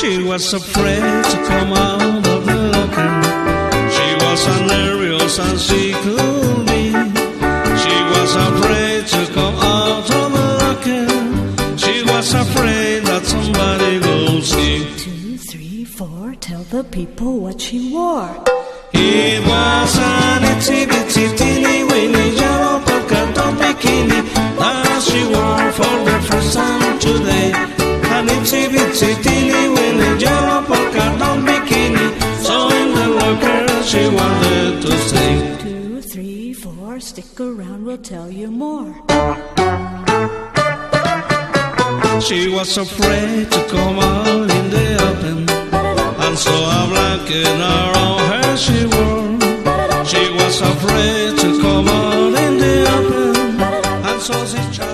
She was afraid to come out of the locker. She was as nervous as she could be. She was afraid to come out of the locker. She was afraid that somebody would see. 2, 3, 4, tell the people what she wore. It was an itsy bitsy teeny weeny yellow polka dot bikini that she wore for the first time today. An itsy bitsy teeny weeny yellow polka dot bikini. So in the locker she wanted to stay. 2, 3, 4, stick around, we'll tell you more. She was afraid to come out in the open, and so a blanket around her she wore. She was afraid to come out in the open, and so she tried.